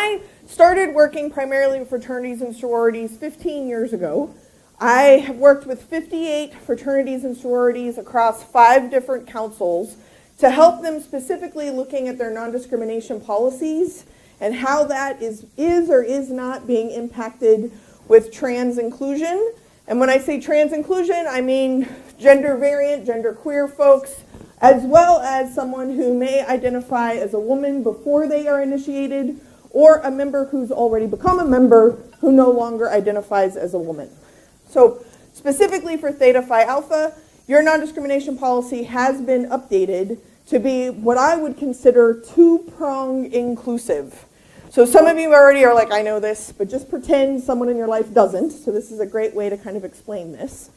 I started working primarily with fraternities and sororities 15 years ago. I have worked with 58 fraternities and sororities across 5 different councils to help them specifically looking at their non-discrimination policies and how that is or is not being impacted with trans inclusion. And when I say trans inclusion, I mean gender variant, gender queer folks, as well as someone who may identify as a woman before they are initiated, or a member who's already become a member who no longer identifies as a woman. So specifically for Theta Phi Alpha, your non-discrimination policy has been updated to be what I would consider 2-prong inclusive. So some of you already are like, I know this, but just pretend someone in your life doesn't. So this is a great way to kind of explain this.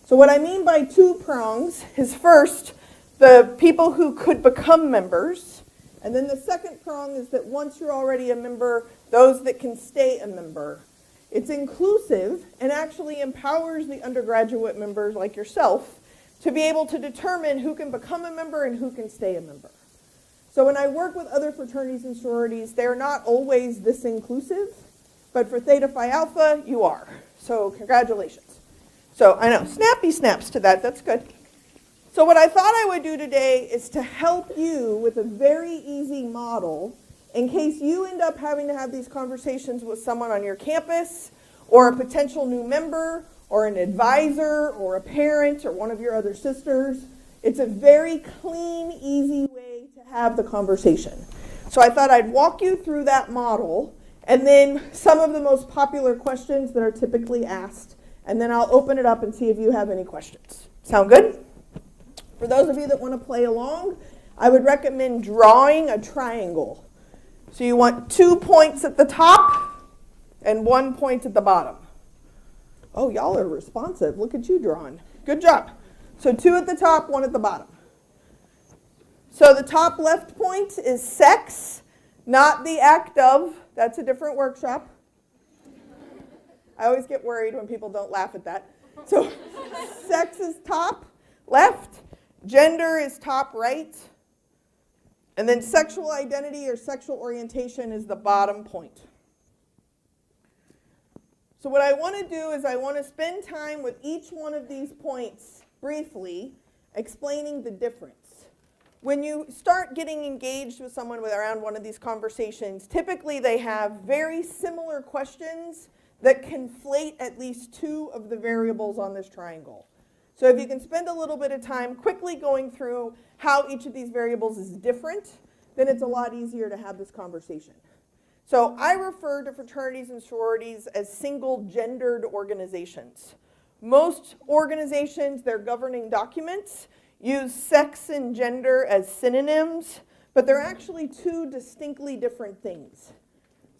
So what I mean by 2 prongs is first, the people who could become members, and then the second prong is that once you're already a member, those that can stay a member. It's inclusive and actually empowers the undergraduate members like yourself to be able to determine who can become a member and who can stay a member. So when I work with other fraternities and sororities, they're not always this inclusive, but for Theta Phi Alpha, you are. So congratulations. So I know, snappy snaps to that, that's good. So what I thought I would do today is to help you with a very easy model in case you end up having to have these conversations with someone on your campus, or a potential new member, or an advisor, or a parent, or one of your other sisters. It's a very clean, easy way to have the conversation. So I thought I'd walk you through that model, and then some of the most popular questions that are typically asked, and then I'll open it up and see if you have any questions. Sound good? For those of you that want to play along, I would recommend drawing a triangle. So you want 2 points at the top and 1 point at the bottom. Oh, y'all are responsive. Look at you drawing. Good job. So 2 at the top, 1 at the bottom. So the top left point is sex, not the act of. That's a different workshop. I always get worried when people don't laugh at that. So sex is top left, gender is top right, and then sexual identity or sexual orientation is the bottom point. So what I want to do is I want to spend time with each one of these points briefly explaining the difference. When you start getting engaged with someone around one of these conversations, typically they have very similar questions that conflate at least 2 of the variables on this triangle. So if you can spend a little bit of time quickly going through how each of these variables is different, then it's a lot easier to have this conversation. So I refer to fraternities and sororities as single-gendered organizations. Most organizations, their governing documents, use sex and gender as synonyms, but they're actually 2 distinctly different things.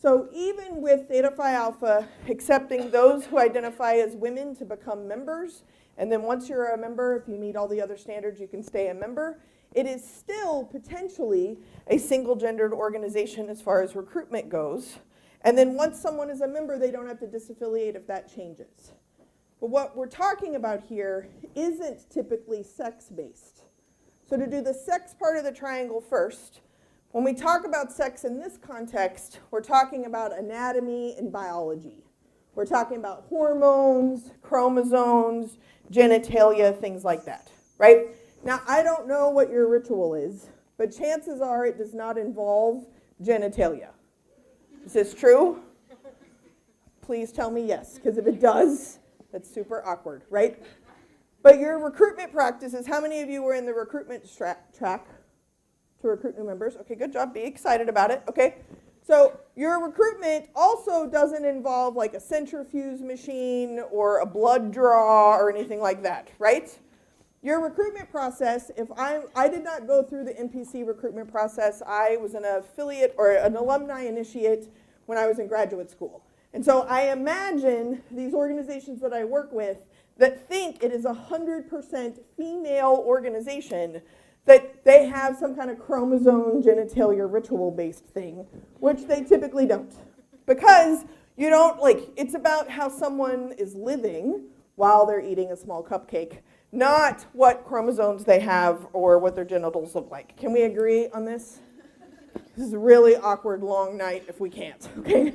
So even with Theta Phi Alpha accepting those who identify as women to become members, and then once you're a member, if you meet all the other standards, you can stay a member, it is still potentially a single-gendered organization as far as recruitment goes. And then once someone is a member, they don't have to disaffiliate if that changes. But what we're talking about here isn't typically sex-based. So to do the sex part of the triangle first, when we talk about sex in this context, we're talking about anatomy and biology. We're talking about hormones, chromosomes, genitalia, things like that, right? Now, I don't know what your ritual is, but chances are it does not involve genitalia. Is this true? Please tell me yes, because if it does, that's super awkward, right? But your recruitment practices, how many of you were in the recruitment track to recruit new members? Okay, good job. Be excited about it. Okay. So your recruitment also doesn't involve like a centrifuge machine or a blood draw or anything like that, right? Your recruitment process, if I did not go through the MPC recruitment process, I was an affiliate or an alumni initiate when I was in graduate school. And so I imagine these organizations that I work with that think it is 100% female organization, that they have some kind of chromosome genitalia ritual-based thing, which they typically don't. Because you don't, it's about how someone is living while they're eating a small cupcake, not what chromosomes they have or what their genitals look like. Can we agree on this? This is a really awkward long night if we can't, okay?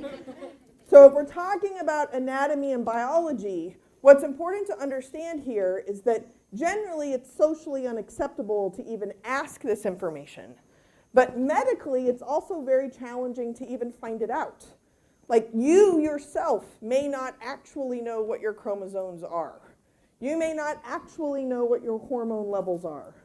So if we're talking about anatomy and biology, what's important to understand here is that generally it's socially unacceptable to even ask this information. But medically, it's also very challenging to even find it out. Like, you yourself may not actually know what your chromosomes are. You may not actually know what your hormone levels are.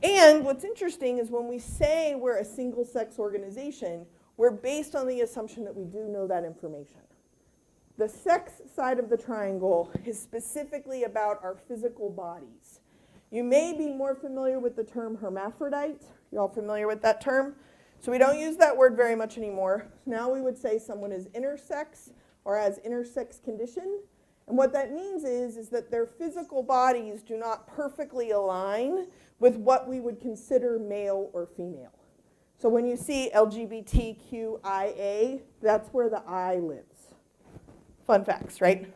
And what's interesting is when we say we're a single-sex organization, we're based on the assumption that we do know that information. The sex side of the triangle is specifically about our physical bodies. You may be more familiar with the term hermaphrodite. You all familiar with that term? So we don't use that word very much anymore. Now we would say someone is intersex or has intersex condition. And what that means is that their physical bodies do not perfectly align with what we would consider male or female. So when you see LGBTQIA, that's where the I lives. Fun facts, right?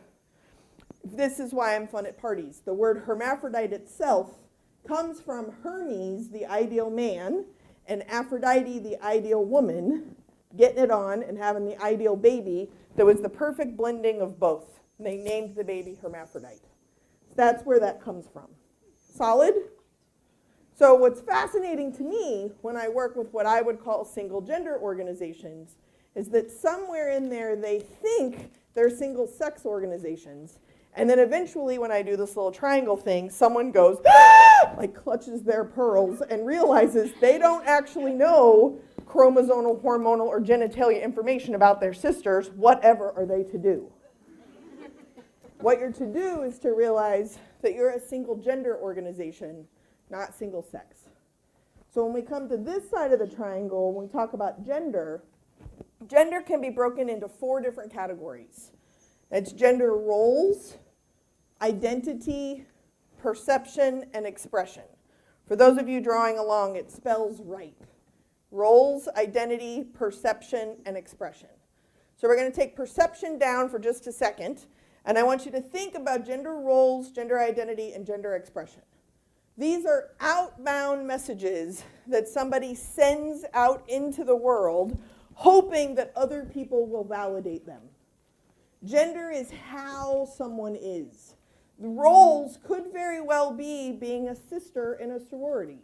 This is why I'm fun at parties. The word hermaphrodite itself comes from Hermes, the ideal man, and Aphrodite, the ideal woman, getting it on and having the ideal baby that was the perfect blending of both. And they named the baby hermaphrodite. That's where that comes from. Solid? So what's fascinating to me when I work with what I would call single gender organizations is that somewhere in there they think they're single sex organizations. And then eventually when I do this little triangle thing, someone goes, like clutches their pearls and realizes they don't actually know chromosomal, hormonal, or genitalia information about their sisters. Whatever are they to do? What you're to do is to realize that you're a single gender organization, not single sex. So when we come to this side of the triangle, when we talk about gender, gender can be broken into 4 different categories. It's gender roles, identity, perception, and expression. For those of you drawing along, it spells right. Roles, identity, perception, and expression. So we're going to take perception down for just a second, and I want you to think about gender roles, gender identity, and gender expression. These are outbound messages that somebody sends out into the world, hoping that other people will validate them. Gender is how someone is. The roles could very well be being a sister in a sorority.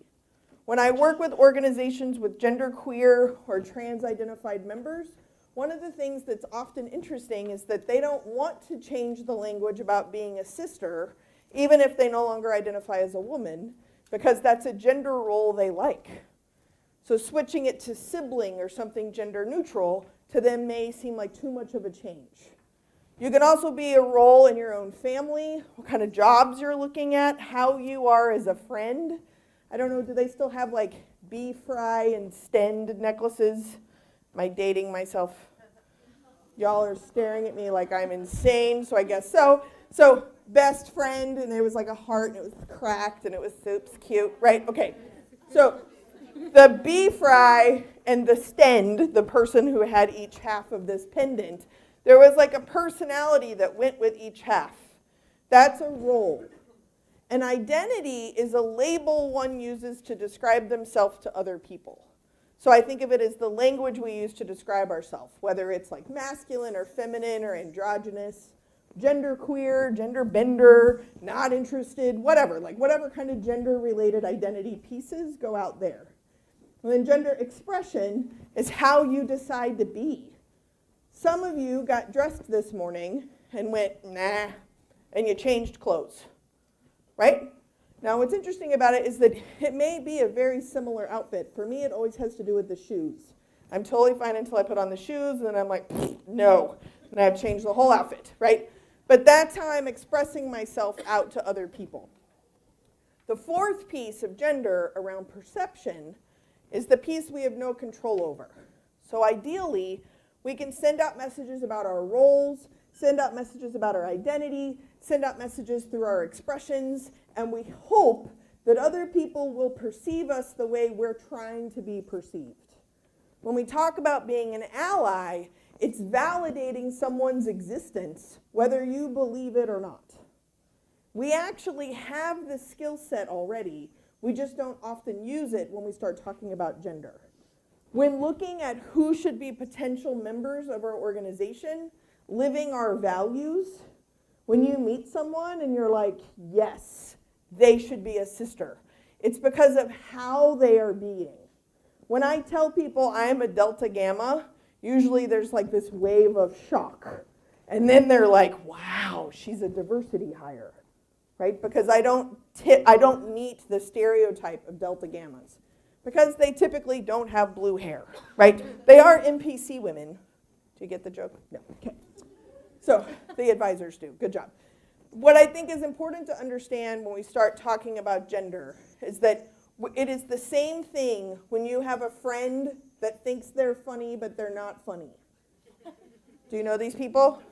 When I work with organizations with genderqueer or trans-identified members, one of the things that's often interesting is that they don't want to change the language about being a sister, even if they no longer identify as a woman, because that's a gender role they like. So switching it to sibling or something gender neutral to them may seem like too much of a change. You can also be a role in your own family, what kind of jobs you're looking at, how you are as a friend. I don't know, do they still have like bee fry and stend necklaces? Am I dating myself? Y'all are staring at me like I'm insane, so I guess so. So best friend, and it was like a heart, and it was cracked, and it was super cute, right? Okay, so the bee fry and the stend, the person who had each half of this pendant, there was like a personality that went with each half. That's a role. An identity is a label one uses to describe themselves to other people. So I think of it as the language we use to describe ourselves, whether it's like masculine or feminine or androgynous, genderqueer, gender bender, not interested, whatever. Like whatever kind of gender-related identity pieces go out there. And then gender expression is how you decide to be. Some of you got dressed this morning and went, nah, and you changed clothes, right? Now, what's interesting about it is that it may be a very similar outfit. For me, it always has to do with the shoes. I'm totally fine until I put on the shoes, and then I'm like, no, and I've changed the whole outfit, right? But that's how I'm expressing myself out to other people. The fourth piece of gender around perception is the piece we have no control over. So ideally, we can send out messages about our roles, send out messages about our identity, send out messages through our expressions, and we hope that other people will perceive us the way we're trying to be perceived. When we talk about being an ally, it's validating someone's existence, whether you believe it or not. We actually have this skill set already. We just don't often use it when we start talking about gender. When looking at who should be potential members of our organization, living our values, when you meet someone and you're like, yes, they should be a sister, it's because of how they are being. When I tell people I'm a Delta Gamma, usually there's like this wave of shock. And then they're like, wow, she's a diversity hire, right? Because I don't meet the stereotype of Delta Gammas. Because they typically don't have blue hair, right? They are NPC women. Do you get the joke? No, okay. So the advisors do, good job. What I think is important to understand when we start talking about gender is that it is the same thing when you have a friend that thinks they're funny, but they're not funny. Do you know these people?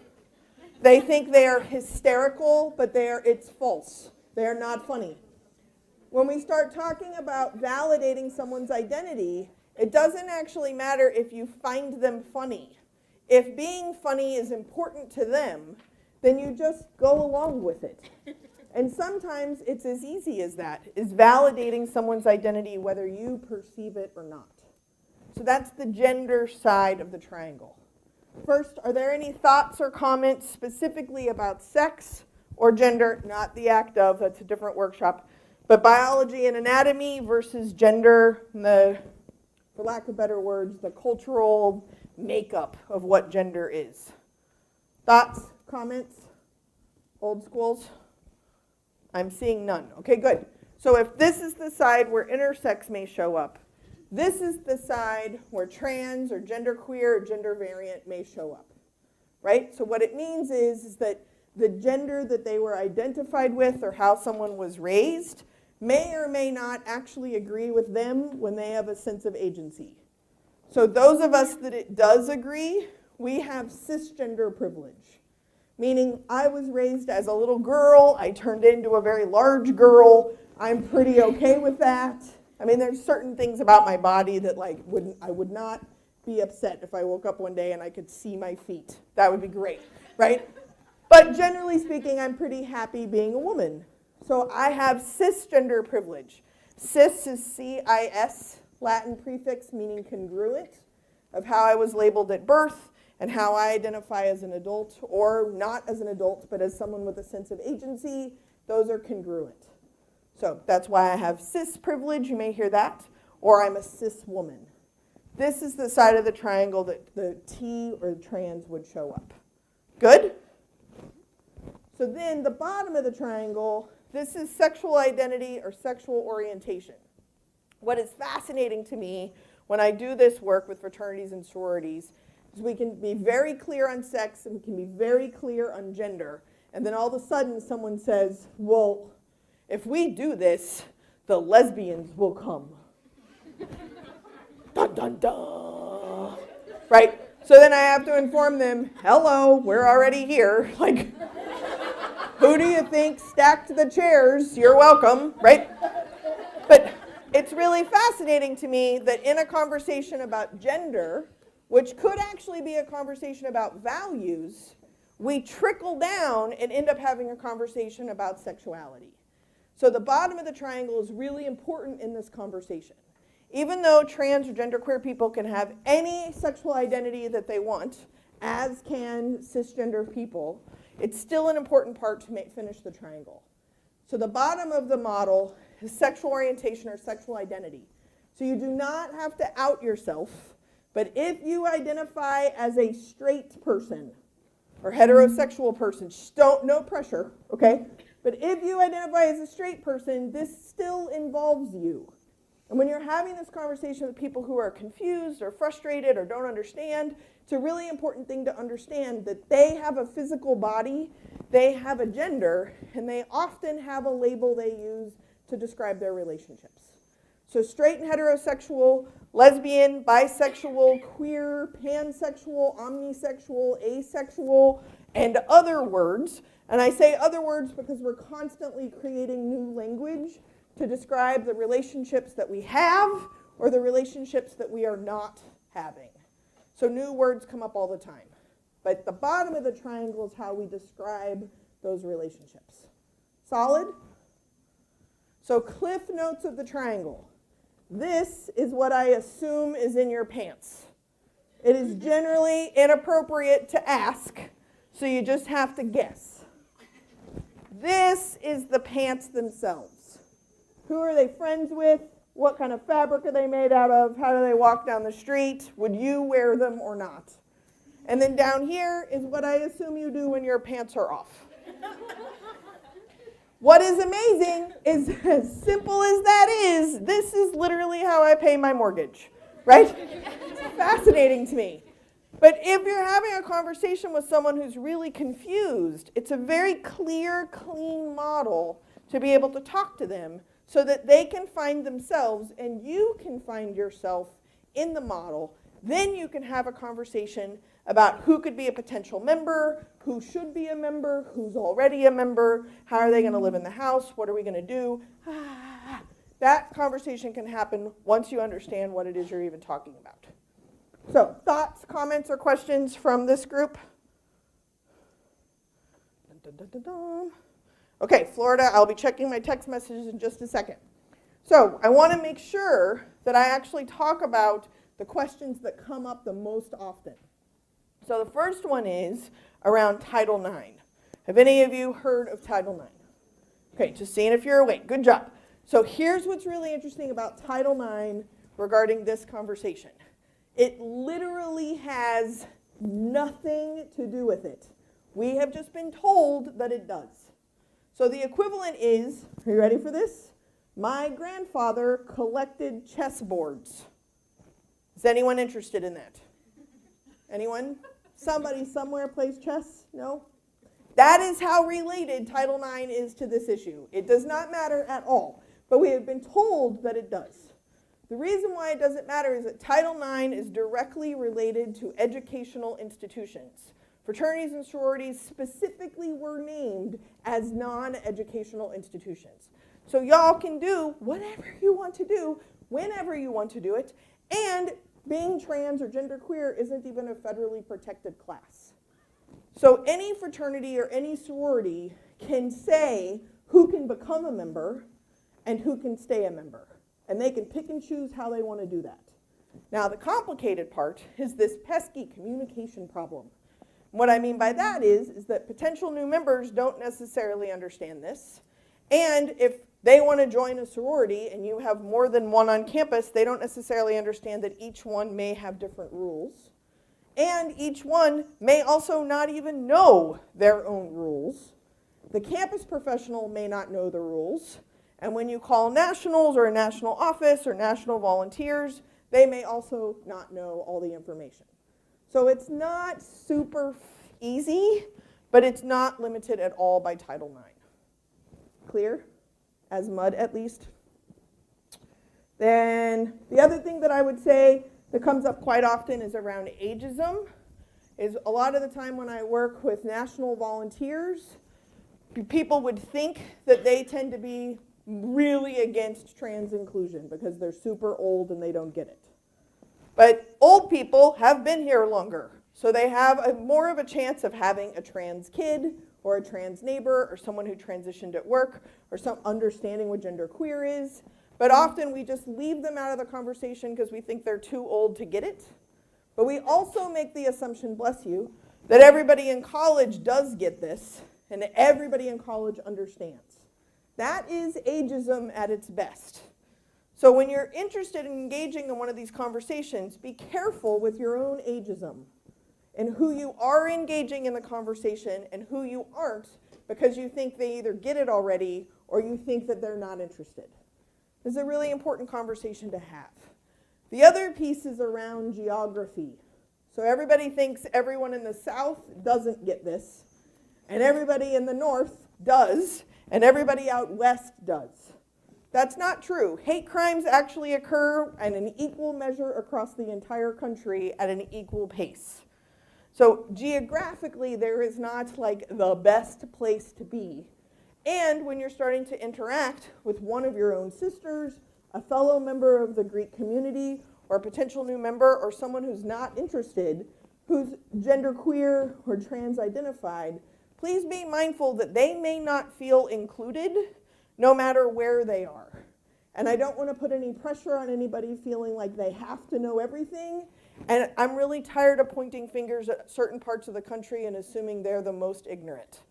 They think they are hysterical, but it's false. They are not funny. When we start talking about validating someone's identity, it doesn't actually matter if you find them funny. If being funny is important to them, then you just go along with it. And sometimes it's as easy as that, is validating someone's identity whether you perceive it or not. So that's the gender side of the triangle. First, are there any thoughts or comments specifically about sex or gender? Not the act of, that's a different workshop. But biology and anatomy versus gender, for lack of better words, the cultural makeup of what gender is. Thoughts, comments, old schools? I'm seeing none. Okay, good. So if this is the side where intersex may show up, this is the side where trans or genderqueer or gender variant may show up, right? So what it means is that the gender that they were identified with or how someone was raised may or may not actually agree with them when they have a sense of agency. So those of us that it does agree, we have cisgender privilege, meaning I was raised as a little girl, I turned into a very large girl, I'm pretty okay with that. I mean, there's certain things about my body that I would not be upset if I woke up one day and I could see my feet. That would be great, right? But generally speaking, I'm pretty happy being a woman. So I have cisgender privilege. Cis is C-I-S, Latin prefix meaning congruent, of how I was labeled at birth and how I identify as an adult, or not as an adult, but as someone with a sense of agency. Those are congruent. So that's why I have cis privilege, you may hear that, or I'm a cis woman. This is the side of the triangle that the T or the trans would show up. Good? So then the bottom of the triangle, this is sexual identity or sexual orientation. What is fascinating to me when I do this work with fraternities and sororities is we can be very clear on sex and we can be very clear on gender. And then all of a sudden someone says, well, if we do this, the lesbians will come. Dun, dun, dun. Right? So then I have to inform them, hello, we're already here. Like, who do you think stacked the chairs? You're welcome, right? But it's really fascinating to me that in a conversation about gender, which could actually be a conversation about values, we trickle down and end up having a conversation about sexuality. So the bottom of the triangle is really important in this conversation. Even though trans or genderqueer people can have any sexual identity that they want, as can cisgender people, it's still an important part to finish the triangle. So the bottom of the model is sexual orientation or sexual identity. So you do not have to out yourself, but if you identify as a straight person or heterosexual person, no pressure, okay? But if you identify as a straight person, this still involves you. And when you're having this conversation with people who are confused or frustrated or don't understand, it's a really important thing to understand that they have a physical body, they have a gender, and they often have a label they use to describe their relationships. So straight and heterosexual, lesbian, bisexual, queer, pansexual, omnisexual, asexual, and other words. And I say other words because we're constantly creating new language to describe the relationships that we have or the relationships that we are not having. So new words come up all the time. But the bottom of the triangle is how we describe those relationships. Solid? So cliff notes of the triangle. This is what I assume is in your pants. It is generally inappropriate to ask, so you just have to guess. This is the pants themselves. Who are they friends with? What kind of fabric are they made out of? How do they walk down the street? Would you wear them or not? And then down here is what I assume you do when your pants are off. What is amazing is, as simple as that is, this is literally how I pay my mortgage, right? It's fascinating to me. But if you're having a conversation with someone who's really confused, it's a very clear, clean model to be able to talk to them so that they can find themselves and you can find yourself in the model. Then you can have a conversation about who could be a potential member, who should be a member, who's already a member, how are they going to live in the house, what are we going to do. That conversation can happen once you understand what it is you're even talking about. So, thoughts, comments, or questions from this group? Dun, dun, dun, dun, dun. Okay, Florida, I'll be checking my text messages in just a second. So, I want to make sure that I actually talk about the questions that come up the most often. So the first one is around Title IX. Have any of you heard of Title IX? Okay, just seeing if you're awake. Good job. So here's what's really interesting about Title IX regarding this conversation. It literally has nothing to do with it. We have just been told that it does. So the equivalent is, are you ready for this? My grandfather collected chessboards. Is anyone interested in that? Anyone? Somebody somewhere plays chess? No? That is how related Title IX is to this issue. It does not matter at all, but we have been told that it does. The reason why it doesn't matter is that Title IX is directly related to educational institutions. Fraternities and sororities specifically were named as non-educational institutions. So y'all can do whatever you want to do, whenever you want to do it, and being trans or genderqueer isn't even a federally protected class. So any fraternity or any sorority can say who can become a member and who can stay a member. And they can pick and choose how they want to do that. Now the complicated part is this pesky communication problem. What I mean by that is that potential new members don't necessarily understand this. And if they want to join a sorority and you have more than one on campus, they don't necessarily understand that each one may have different rules. And each one may also not even know their own rules. The campus professional may not know the rules. And when you call nationals or a national office or national volunteers, they may also not know all the information. So it's not super easy, but it's not limited at all by Title IX. Clear? As mud, at least. Then the other thing that I would say that comes up quite often is around ageism. Is a lot of the time when I work with national volunteers, people would think that they tend to be really against trans inclusion because they're super old and they don't get it. But old people have been here longer, so they have more of a chance of having a trans kid or a trans neighbor or someone who transitioned at work or some understanding what genderqueer is. But often we just leave them out of the conversation because we think they're too old to get it. But we also make the assumption, bless you, that everybody in college does get this and that everybody in college understands. That is ageism at its best. So when you're interested in engaging in one of these conversations, be careful with your own ageism and who you are engaging in the conversation and who you aren't because you think they either get it already or you think that they're not interested. This is a really important conversation to have. The other piece is around geography. So everybody thinks everyone in the South doesn't get this, and everybody in the North does, and everybody out West does. That's not true. Hate crimes actually occur in an equal measure across the entire country at an equal pace. So geographically, there is not like the best place to be. And when you're starting to interact with one of your own sisters, a fellow member of the Greek community, or a potential new member, or someone who's not interested, who's genderqueer or trans-identified, please be mindful that they may not feel included no matter where they are. and I don't want to put any pressure on anybody feeling like they have to know everything. And I'm really tired of pointing fingers at certain parts of the country and assuming they're the most ignorant.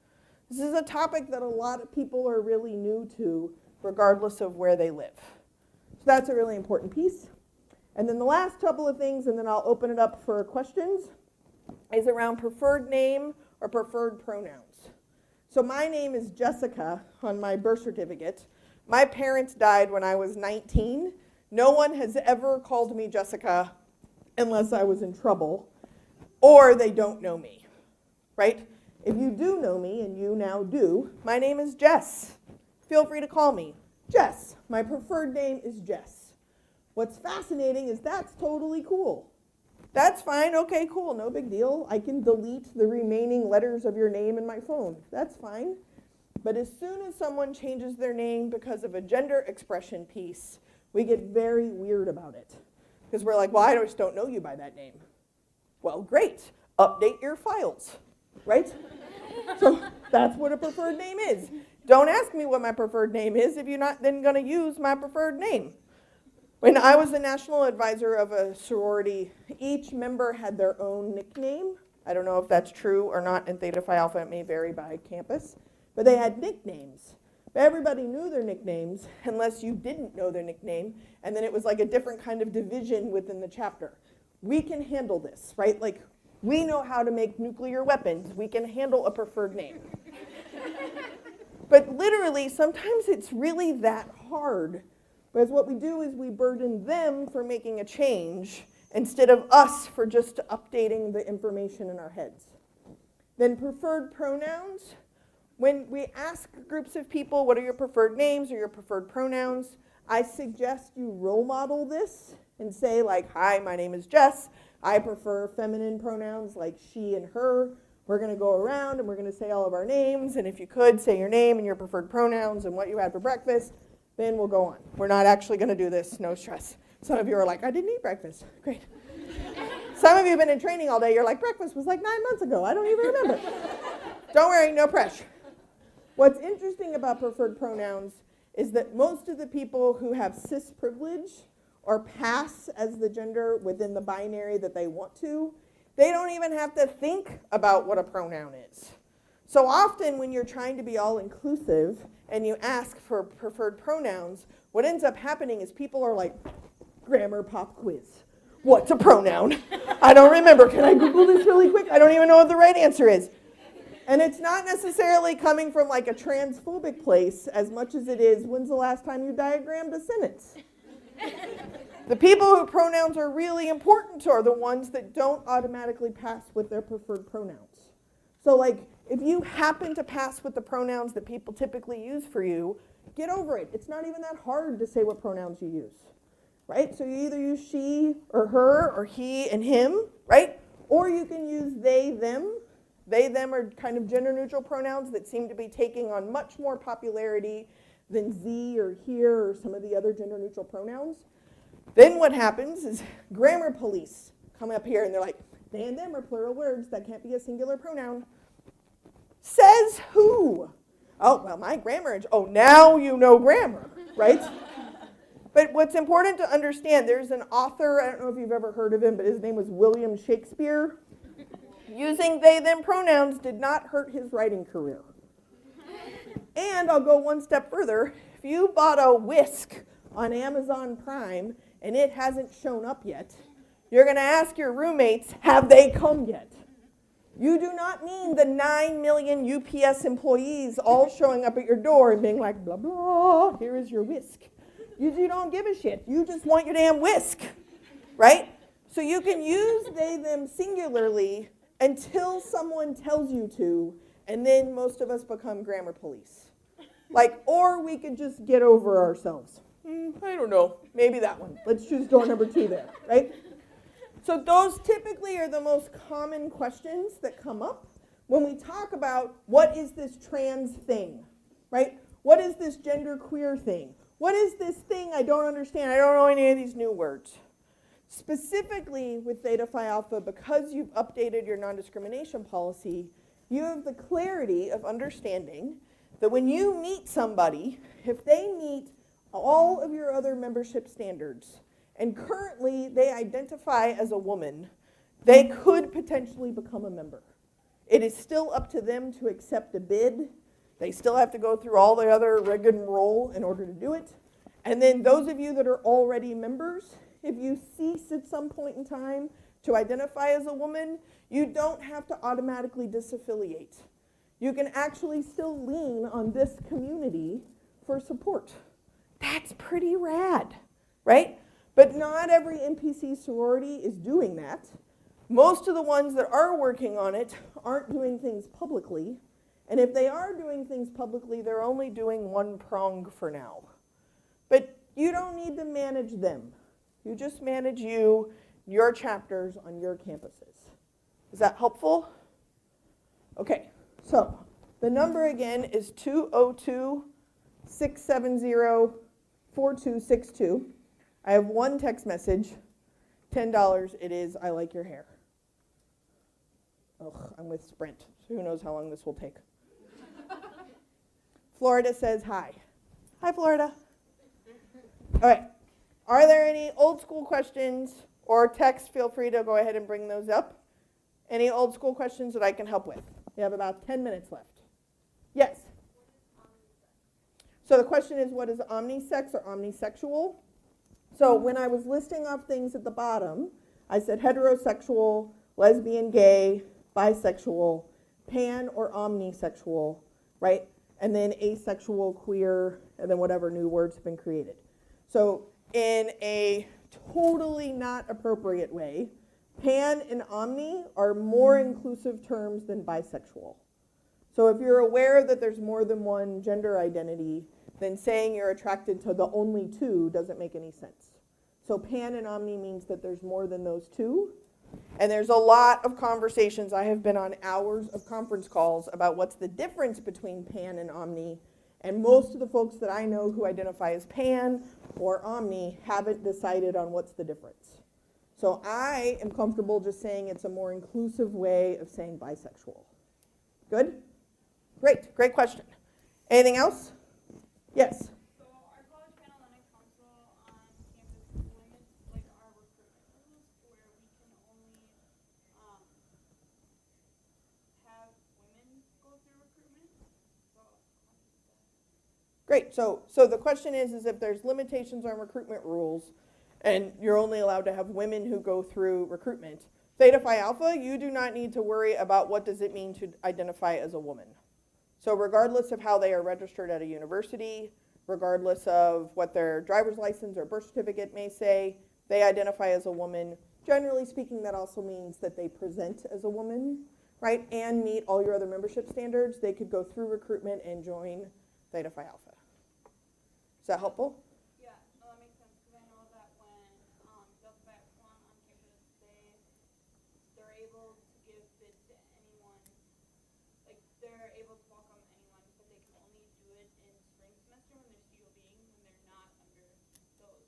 This is a topic that a lot of people are really new to, regardless of where they live. So that's a really important piece. And then the last couple of things, and then I'll open it up for questions, is around preferred name or preferred pronouns. So my name is Jessica on my birth certificate. My parents died when I was 19. No one has ever called me Jessica unless I was in trouble, or they don't know me, right? If you do know me, and you now do, my name is Jess. Feel free to call me Jess. My preferred name is Jess. What's fascinating is that's totally cool. That's fine, okay, cool, no big deal. I can delete the remaining letters of your name in my phone. That's fine. But as soon as someone changes their name because of a gender expression piece, we get very weird about it. Because we're like, well, I just don't know you by that name. Well, great, update your files, right? So that's what a preferred name is. Don't ask me what my preferred name is if you're not then going to use my preferred name. When I was the national advisor of a sorority, each member had their own nickname. I don't know if that's true or not in Theta Phi Alpha. It may vary by campus. But they had nicknames. But everybody knew their nicknames unless you didn't know their nickname. And then it was like a different kind of division within the chapter. We can handle this, right? Like, we know how to make nuclear weapons. We can handle a preferred name. But literally, sometimes it's really that hard. Because what we do is we burden them for making a change instead of us for just updating the information in our heads. Then preferred pronouns. When we ask groups of people, what are your preferred names or your preferred pronouns, I suggest you role model this and say like, hi, my name is Jess. I prefer feminine pronouns like she and her. We're going to go around and we're going to say all of our names. And if you could, say your name and your preferred pronouns and what you had for breakfast. Then we'll go on. We're not actually going to do this, no stress. Some of you are like, I didn't eat breakfast. Great. Some of you have been in training all day. You're like, breakfast was like 9 months ago. I don't even remember. Don't worry, no pressure. What's interesting about preferred pronouns is that most of the people who have cis privilege or pass as the gender within the binary that they want to, they don't even have to think about what a pronoun is. So often when you're trying to be all inclusive and you ask for preferred pronouns, what ends up happening is people are like, grammar pop quiz. What's a pronoun? I don't remember. Can I Google this really quick? I don't even know what the right answer is. And it's not necessarily coming from like a transphobic place as much as it is, when's the last time you diagrammed a sentence? The people who pronouns are really important to are the ones that don't automatically pass with their preferred pronouns. So like, if you happen to pass with the pronouns that people typically use for you, get over it. It's not even that hard to say what pronouns you use, right? So you either use she or her or he and him, right? Or you can use they, them. They, them are kind of gender-neutral pronouns that seem to be taking on much more popularity than ze or here or some of the other gender-neutral pronouns. Then what happens is grammar police come up here and they're like, they and them are plural words. That can't be a singular pronoun. Says who? Oh, well, my grammar, oh, now you know grammar, right? But what's important to understand, there's an author, I don't know if you've ever heard of him, but his name was William Shakespeare. Using they, them pronouns did not hurt his writing career. And I'll go one step further. If you bought a whisk on Amazon Prime and it hasn't shown up yet, you're going to ask your roommates, have they come yet? You do not mean the 9 million UPS employees all showing up at your door and being like, blah, blah, here is your whisk. You don't give a shit. You just want your damn whisk, right? So you can use they, them singularly until someone tells you to, and then most of us become grammar police. Like, or we could just get over ourselves. I don't know, maybe that one. Let's choose door number 2 there, right? So those typically are the most common questions that come up when we talk about what is this trans thing, right? What is this gender queer thing? What is this thing I don't understand? I don't know any of these new words. Specifically with Theta Phi Alpha, because you've updated your non-discrimination policy, you have the clarity of understanding that when you meet somebody, if they meet all of your other membership standards, and currently they identify as a woman, they could potentially become a member. It is still up to them to accept a bid. They still have to go through all the other rigmarole in order to do it. And then those of you that are already members, if you cease at some point in time to identify as a woman, you don't have to automatically disaffiliate. You can actually still lean on this community for support. That's pretty rad, right? But not every NPC sorority is doing that. Most of the ones that are working on it aren't doing things publicly. And if they are doing things publicly, they're only doing one prong for now. But you don't need to manage them. You just manage your chapters on your campuses. Is that helpful? Okay, so the number again is 202-670-4262. I have one text message, $10. It is, I like your hair. Ugh, I'm with Sprint, so who knows how long this will take. Florida says hi. Hi, Florida. All right. Are there any old school questions or text? Feel free to go ahead and bring those up. Any old school questions that I can help with? We have about 10 minutes left. Yes? So the question is, what is omnisex or omnisexual? So when I was listing off things at the bottom, I said heterosexual, lesbian, gay, bisexual, pan or omnisexual, right? And then asexual, queer, and then whatever new words have been created. So in a totally not appropriate way, pan and omni are more inclusive terms than bisexual. So if you're aware that there's more than one gender identity, then saying you're attracted to the only two doesn't make any sense. So pan and omni means that there's more than those two. And there's a lot of conversations. I have been on hours of conference calls about what's the difference between pan and omni. And most of the folks that I know who identify as pan or omni haven't decided on what's the difference. So I am comfortable just saying it's a more inclusive way of saying bisexual. Good? Great. Great question. Anything else? Yes? So our college Panhellenic Council on campus limits like our recruitment rules where we can only have women go through recruitment. So Great. So the question is if there's limitations on recruitment rules and you're only allowed to have women who go through recruitment, Theta Phi Alpha, you do not need to worry about what does it mean to identify as a woman. So regardless of how they are registered at a university, regardless of what their driver's license or birth certificate may say, they identify as a woman. Generally speaking, that also means that they present as a woman, right, and meet all your other membership standards. They could go through recruitment and join Theta Phi Alpha. Is that helpful? yeah, no, that makes sense because I know that when Delta Phi Epsilon on campus, they're able to give bids to anyone. Like they're able to welcome anyone, but they can only do it in spring semester when they're COBing when they're not under those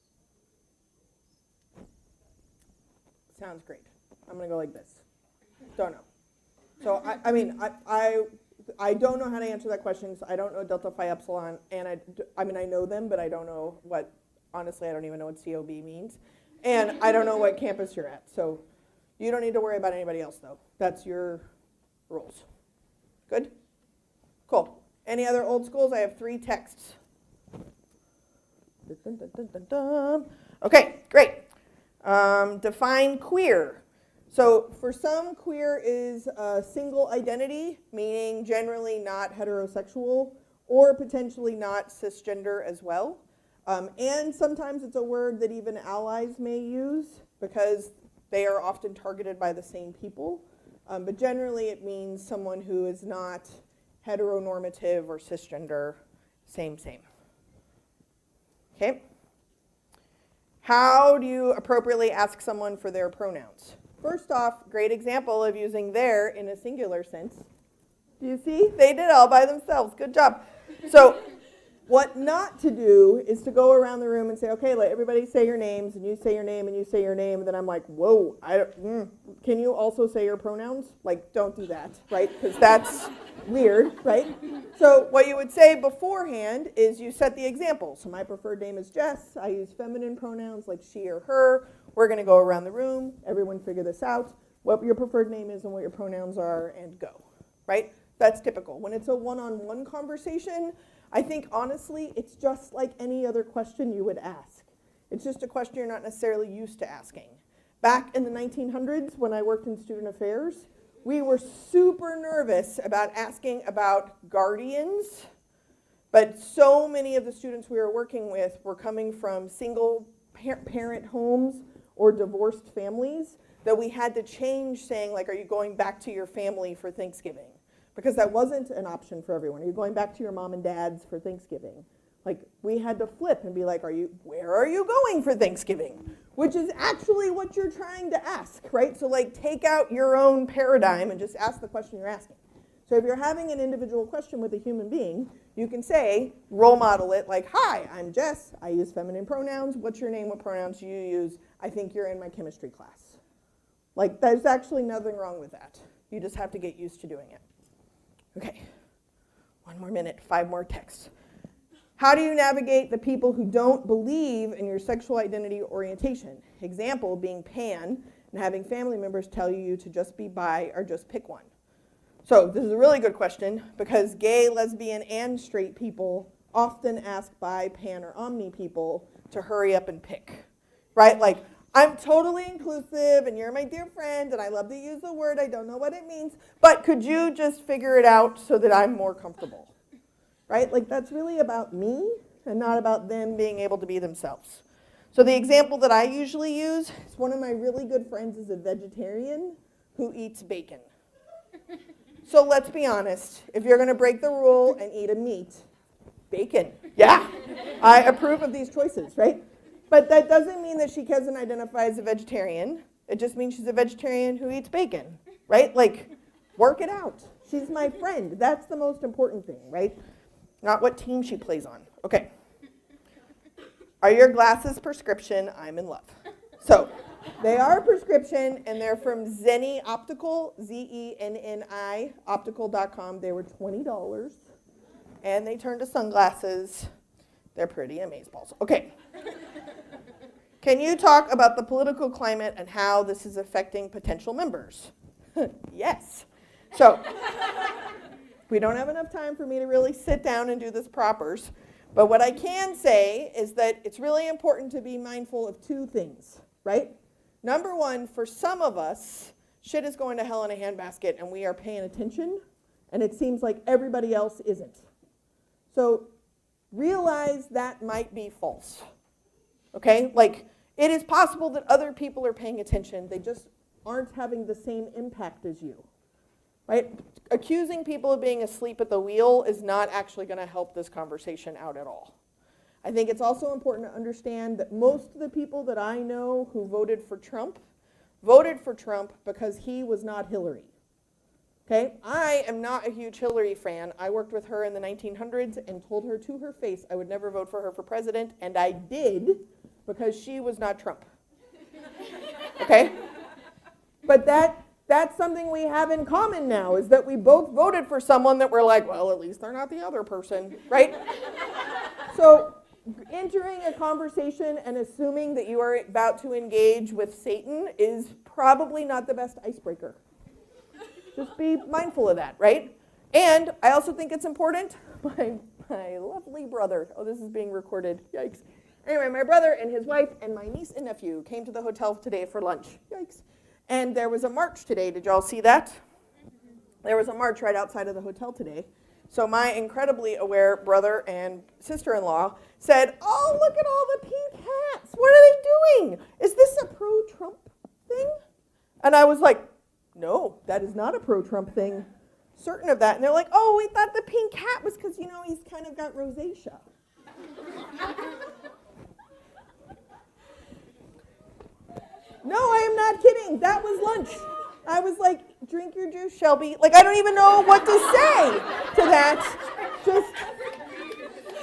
rules. Sounds great. I'm going to go like this. Don't know. So, I don't know how to answer that question because I don't know Delta Phi Epsilon, and I know them, but I don't know what, honestly, I don't even know what COB means, and I don't know what campus you're at. So you don't need to worry about anybody else, though. That's your rules. Good? Cool. Any other old schools? I have 3 texts. Dun, dun, dun, dun, dun. Okay, great. Define queer. So for some, queer is a single identity, meaning generally not heterosexual or potentially not cisgender as well. And sometimes it's a word that even allies may use because they are often targeted by the same people. But generally it means someone who is not heteronormative or cisgender, same. Okay? How do you appropriately ask someone for their pronouns? First off, great example of using their in a singular sense. Do you see? They did it all by themselves. Good job. So What not to do is to go around the room and say, okay, let everybody say your names, and you say your name, and you say your name, and then I'm like, whoa, can you also say your pronouns? Like, don't do that, right? Because that's weird, right? So what you would say beforehand is you set the example. So my preferred name is Jess. I use feminine pronouns like she or her. We're going to go around the room. Everyone figure this out, what your preferred name is and what your pronouns are, and go, right? That's typical. When it's a one-on-one conversation, I think, honestly, it's just like any other question you would ask. It's just a question you're not necessarily used to asking. Back in the 1900s, when I worked in student affairs, we were super nervous about asking about guardians, but so many of the students we were working with were coming from single parent homes or divorced families that we had to change saying, like, are you going back to your family for Thanksgiving? Because that wasn't an option for everyone. Are you going back to your mom and dad's for Thanksgiving? Like, we had to flip and be like, where are you going for Thanksgiving? Which is actually what you're trying to ask, right? So like, take out your own paradigm and just ask the question you're asking. So if you're having an individual question with a human being, you can say, role model it like, hi, I'm Jess. I use feminine pronouns. What's your name? What pronouns do you use? I think you're in my chemistry class. Like, there's actually nothing wrong with that. You just have to get used to doing it. Okay, 1 more minute, 5 more texts. How do you navigate the people who don't believe in your sexual identity or orientation? Example being pan and having family members tell you to just be bi or just pick one. So this is a really good question because gay, lesbian, and straight people often ask bi, pan, or omni people to hurry up and pick, right? Like, I'm totally inclusive, and you're my dear friend, and I love to use the word. I don't know what it means, but could you just figure it out so that I'm more comfortable, right? Like, that's really about me and not about them being able to be themselves. So the example that I usually use is one of my really good friends is a vegetarian who eats bacon. So let's be honest. If you're going to break the rule and eat a meat, bacon. Yeah, I approve of these choices, right? But that doesn't mean that she doesn't identify as a vegetarian. It just means she's a vegetarian who eats bacon, right? Like, work it out. She's my friend. That's the most important thing, right? Not what team she plays on. Okay. Are your glasses prescription? I'm in love. So, they are prescription, and they're from Zenni Optical, Zenni, optical.com. They were $20, and they turned to sunglasses. They're pretty amazeballs. Okay. Can you talk about the political climate and how this is affecting potential members? Yes. So, we don't have enough time for me to really sit down and do this propers, but what I can say is that it's really important to be mindful of 2 things, right? Number 1, for some of us, shit is going to hell in a handbasket and we are paying attention, and it seems like everybody else isn't. So, realize that might be false. Okay, like, it is possible that other people are paying attention. They just aren't having the same impact as you, right? Accusing people of being asleep at the wheel is not actually going to help this conversation out at all. I think it's also important to understand that most of the people that I know who voted for Trump because he was not Hillary. Okay, I am not a huge Hillary fan. I worked with her in the 1900s and told her to her face I would never vote for her for president, and I did because she was not Trump. Okay? But that's something we have in common now, is that we both voted for someone that we're like, well, at least they're not the other person, right? So entering a conversation and assuming that you are about to engage with Satan is probably not the best icebreaker. Just be mindful of that, right? And I also think it's important, my lovely brother, oh, this is being recorded, yikes. Anyway, my brother and his wife and my niece and nephew came to the hotel today for lunch, yikes. And there was a march today, did y'all see that? There was a march right outside of the hotel today. So my incredibly aware brother and sister-in-law said, oh, look at all the pink hats, what are they doing? Is this a pro-Trump thing? And I was like, no, that is not a pro-Trump thing. Certain of that. And they're like, oh, we thought the pink hat was because, he's kind of got rosacea. No, I am not kidding. That was lunch. I was like, drink your juice, Shelby. Like, I don't even know what to say to that. Just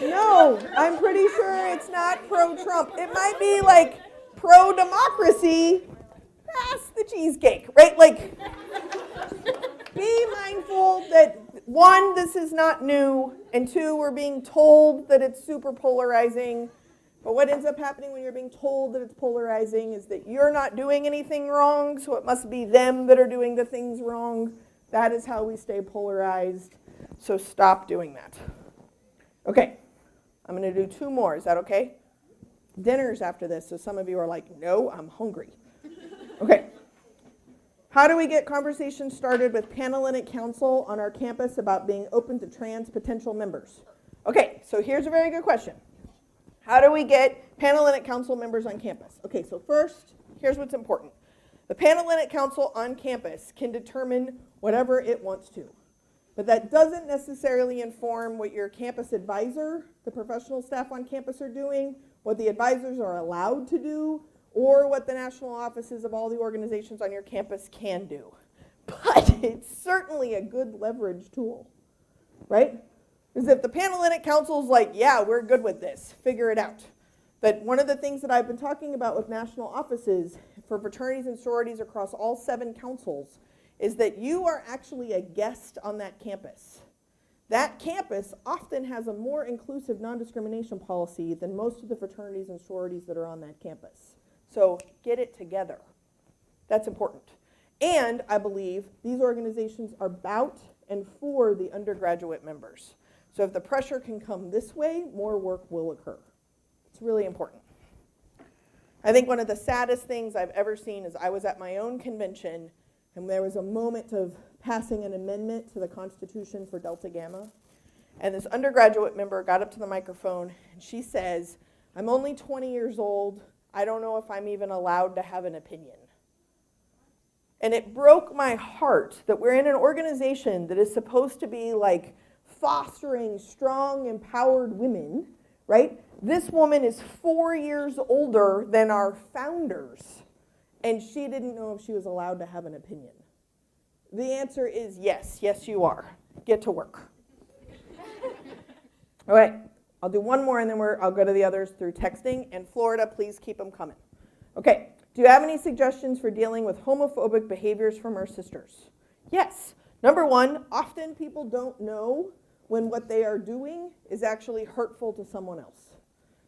No, I'm pretty sure it's not pro-Trump. It might be like pro-democracy, pass the cheesecake, right? Like, be mindful that, one, this is not new, and two, we're being told that it's super polarizing. But what ends up happening when you're being told that it's polarizing is that you're not doing anything wrong, so it must be them that are doing the things wrong. That is how we stay polarized. So stop doing that. Okay, I'm going to do 2 more. Is that okay? Dinner's after this, so some of you are like, no, I'm hungry. Okay. How do we get conversations started with Panhellenic Council on our campus about being open to trans potential members? Okay, so here's a very good question. How do we get Panhellenic Council members on campus? Okay, so first, here's what's important. The Panhellenic Council on campus can determine whatever it wants to, but that doesn't necessarily inform what your campus advisor, the professional staff on campus are doing, what the advisors are allowed to do, or what the national offices of all the organizations on your campus can do. But it's certainly a good leverage tool, right? Because if the Panhellenic Council is like, yeah, we're good with this, figure it out. But one of the things that I've been talking about with national offices for fraternities and sororities across all 7 councils is that you are actually a guest on that campus. That campus often has a more inclusive non-discrimination policy than most of the fraternities and sororities that are on that campus. So get it together. That's important. And I believe these organizations are about and for the undergraduate members. So if the pressure can come this way, more work will occur. It's really important. I think one of the saddest things I've ever seen is I was at my own convention and there was a moment of passing an amendment to the Constitution for Delta Gamma. And this undergraduate member got up to the microphone and she says, I'm only 20 years old. I don't know if I'm even allowed to have an opinion. And it broke my heart that we're in an organization that is supposed to be like fostering strong, empowered women, right? This woman is 4 years older than our founders, and she didn't know if she was allowed to have an opinion. The answer is yes. Yes, you are. Get to work. All right. I'll do one more, and then I'll go to the others through texting. And Florida, please keep them coming. Okay. Do you have any suggestions for dealing with homophobic behaviors from our sisters? Yes. Number 1, often people don't know when what they are doing is actually hurtful to someone else.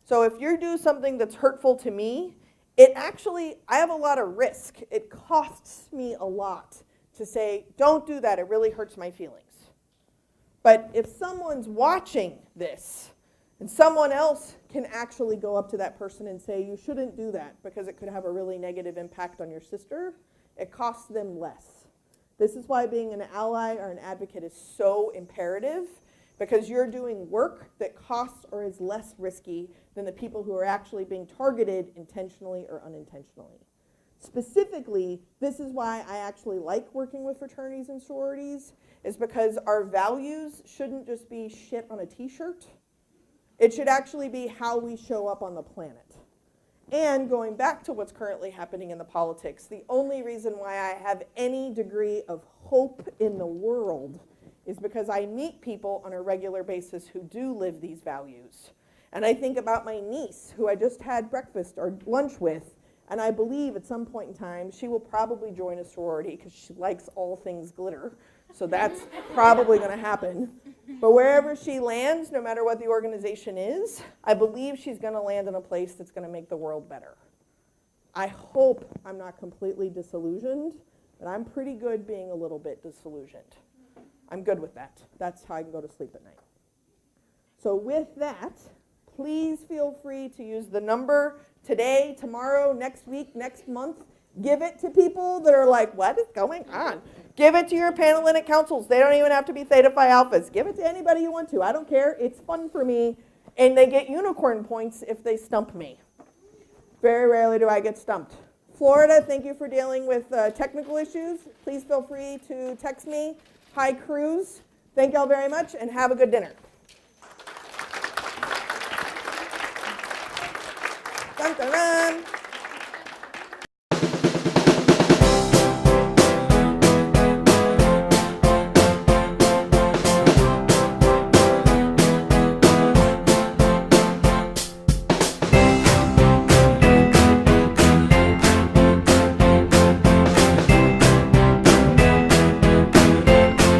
So if you do something that's hurtful to me, I have a lot of risk. It costs me a lot to say, don't do that, it really hurts my feelings. But if someone's watching this, and someone else can actually go up to that person and say, you shouldn't do that because it could have a really negative impact on your sister, it costs them less. This is why being an ally or an advocate is so imperative, because you're doing work that costs or is less risky than the people who are actually being targeted intentionally or unintentionally. Specifically, this is why I actually like working with fraternities and sororities, is because our values shouldn't just be shit on a t-shirt. It should actually be how we show up on the planet. And going back to what's currently happening in the politics, the only reason why I have any degree of hope in the world is because I meet people on a regular basis who do live these values. And I think about my niece, who I just had breakfast or lunch with, and I believe at some point in time she will probably join a sorority because she likes all things glitter. So that's probably going to happen. But wherever she lands, no matter what the organization is, I believe she's going to land in a place that's going to make the world better. I hope I'm not completely disillusioned, but I'm pretty good being a little bit disillusioned. I'm good with that. That's how I can go to sleep at night. So with that, please feel free to use the number today, tomorrow, next week, next month. Give it to people that are like, what is going on? Give it to your Panhellenic Councils. They don't even have to be Theta Phi Alphas. Give it to anybody you want to. I don't care. It's fun for me. And they get unicorn points if they stump me. Very rarely do I get stumped. Florida, thank you for dealing with technical issues. Please feel free to text me. Hi, Cruz. Thank y'all very much, and have a good dinner. Dun, dun, dun.